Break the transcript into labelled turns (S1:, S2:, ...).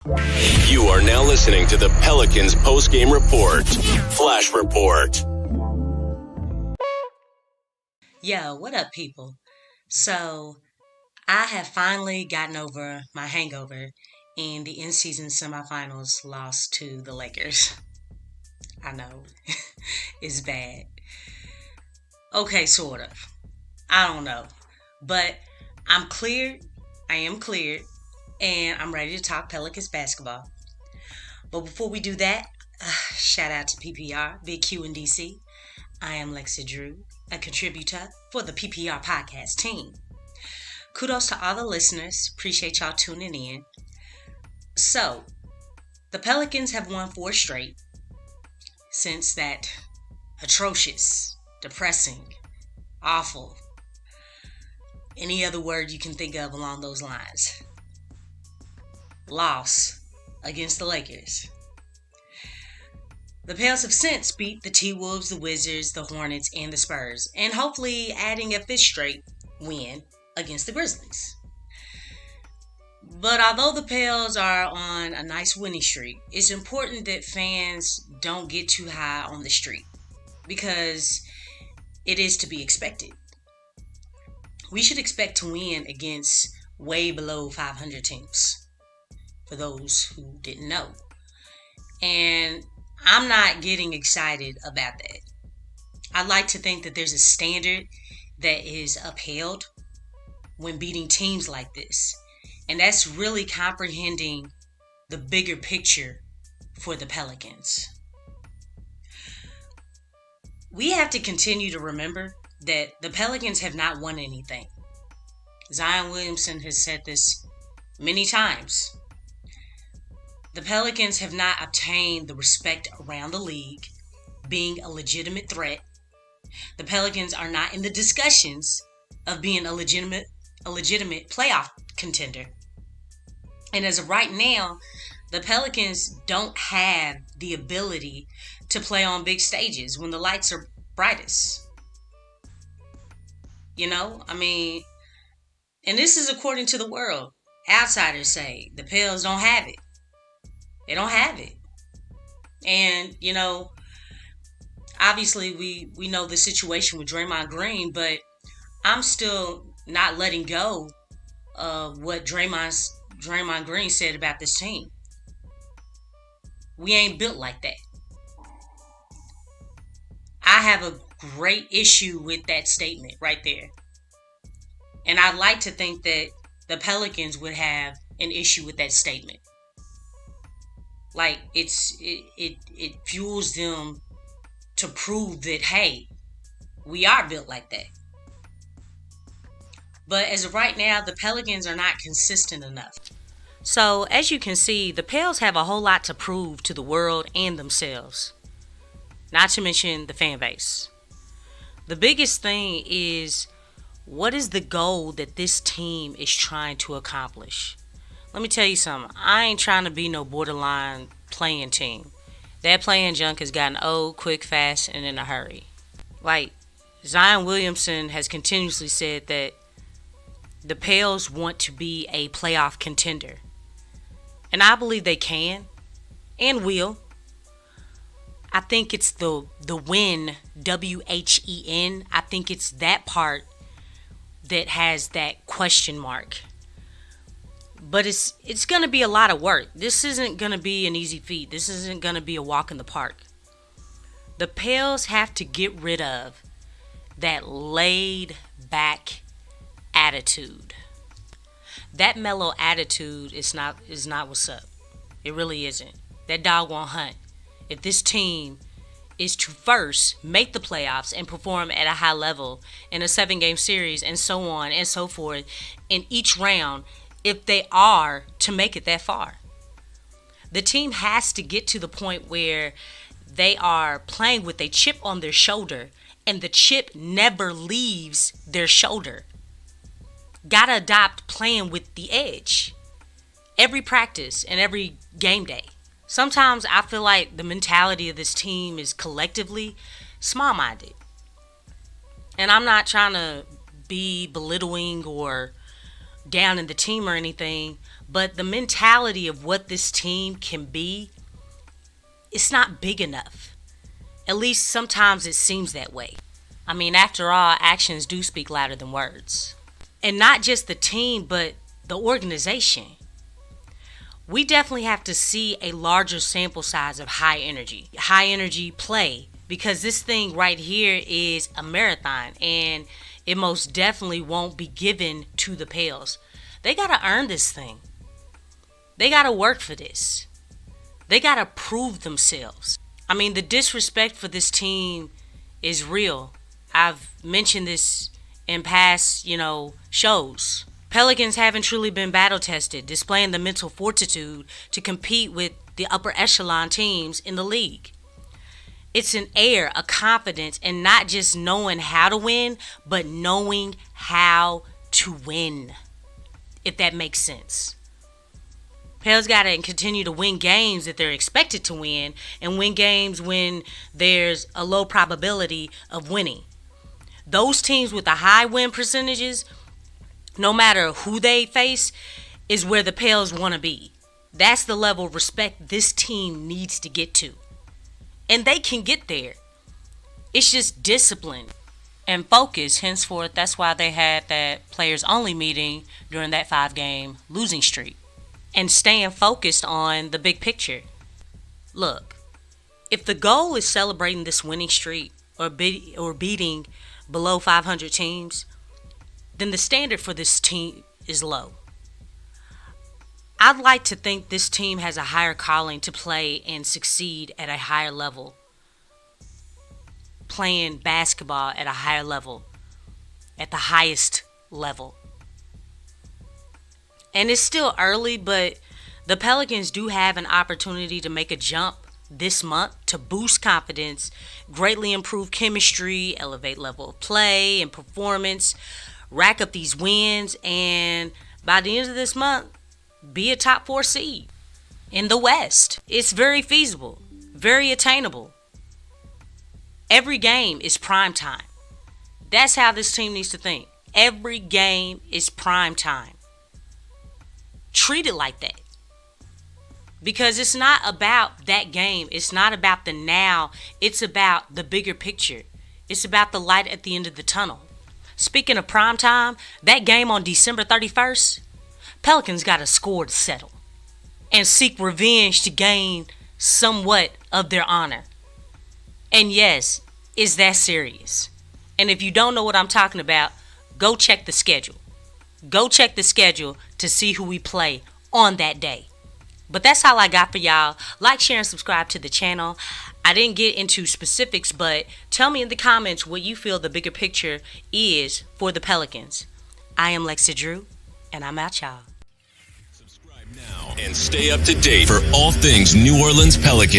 S1: You are now listening to the Pelicans Post Game Report. Flash Report.
S2: Yo, what up, people? So, I have finally gotten over my hangover in the in-season semifinals loss to the Lakers. I know, it's bad. Okay, sort of. I don't know. But I'm cleared. I am cleared. And I'm ready to talk Pelicans basketball. But before we do that, shout out to PPR, Big Q in DC. I am Lexxah Drew, a contributor for the PPR podcast team. Kudos to all the listeners. Appreciate y'all tuning in. So, the Pelicans have won 4 straight since that atrocious, depressing, awful, any other word you can think of along those lines, loss against the Lakers. The Pels have since beat the T-Wolves, the Wizards, the Hornets, and the Spurs, and hopefully adding a 5th straight win against the Grizzlies. But although the Pels are on a nice winning streak, it's important that fans don't get too high on the streak, because it is to be expected. We should expect to win against way below 500 teams, for those who didn't know. And I'm not getting excited about that. I like to think that there's a standard that is upheld when beating teams like this. And that's really comprehending the bigger picture for the Pelicans. We have to continue to remember that the Pelicans have not won anything. Zion Williamson has said this many times. The Pelicans have not obtained the respect around the league, being a legitimate threat. The Pelicans are not in the discussions of being a legitimate playoff contender. And as of right now, the Pelicans don't have the ability to play on big stages when the lights are brightest. You know, I mean, and this is according to the world. Outsiders say the Pels don't have it. They don't have it. And, you know, obviously we know the situation with Draymond Green, but I'm still not letting go of what Draymond Green said about this team. We ain't built like that. I have a great issue with that statement right there. And I'd like to think that the Pelicans would have an issue with that statement. Like, it fuels them to prove that, hey, we are built like that. But as of right now, the Pelicans are not consistent enough. So, as you can see, the Pels have a whole lot to prove to the world and themselves. Not to mention the fan base. The biggest thing is, what is the goal that this team is trying to accomplish? Let me tell you something. I ain't trying to be no borderline playing team. That playing junk has gotten old, quick, fast, and in a hurry. Like, Zion Williamson has continuously said that the Pels want to be a playoff contender. And I believe they can and will. I think it's the win, W-H-E-N. I think it's that part that has that question mark. But it's going to be a lot of work. This isn't going to be an easy feat. This isn't going to be a walk in the park. The Pels have to get rid of that laid back attitude. That mellow attitude is not what's up. It really isn't. That dog won't hunt. If this team is to first make the playoffs and perform at a high level in a 7-game series and so on and so forth in each round, if they are to make it that far. The team has to get to the point where they are playing with a chip on their shoulder and the chip never leaves their shoulder. Gotta adopt playing with the edge. Every practice and every game day. Sometimes I feel like the mentality of this team is collectively small-minded. And I'm not trying to be belittling or down in the team or anything, But the mentality of what this team can be, it's not big enough. At least sometimes it seems that way. I mean, after all, actions do speak louder than words. And not just the team, but the organization. We definitely have to see a larger sample size of high energy play, because this thing right here is a marathon, and it most definitely won't be given to the Pels. They got to earn this thing. They got to work for this. They got to prove themselves. I mean, the disrespect for this team is real. I've mentioned this in past, shows. Pelicans haven't truly been battle tested, displaying the mental fortitude to compete with the upper echelon teams in the league. It's an air, a confidence, and not just knowing how to win, but knowing how to win, if that makes sense. Pels got to continue to win games that they're expected to win, and win games when there's a low probability of winning. Those teams with the high win percentages, no matter who they face, is where the Pels want to be. That's the level of respect this team needs to get to. And they can get there. It's just discipline and focus. Henceforth, that's why they had that players only meeting during that 5-game losing streak. And staying focused on the big picture. Look, if the goal is celebrating this winning streak or beating below 500 teams, then the standard for this team is low. I'd like to think this team has a higher calling to play and succeed at a higher level. Playing basketball at a higher level. At the highest level. And it's still early, but the Pelicans do have an opportunity to make a jump this month to boost confidence, greatly improve chemistry, elevate level of play and performance, rack up these wins, and by the end of this month, be a top 4 seed in the West. It's very feasible, very attainable. Every game is prime time. That's how this team needs to think. Every game is prime time. Treat it like that. Because it's not about that game. It's not about the now. It's about the bigger picture. It's about the light at the end of the tunnel. Speaking of prime time, that game on December 31st, Pelicans got a score to settle and seek revenge to gain somewhat of their honor. And yes, it's that serious. And if you don't know what I'm talking about, go check the schedule. Go check the schedule to see who we play on that day. But that's all I got for y'all. Like, share, and subscribe to the channel. I didn't get into specifics, but tell me in the comments what you feel the bigger picture is for the Pelicans. I am Lexxah Drew, and I'm out, y'all.
S1: Subscribe now and stay up to date for all things New Orleans Pelicans.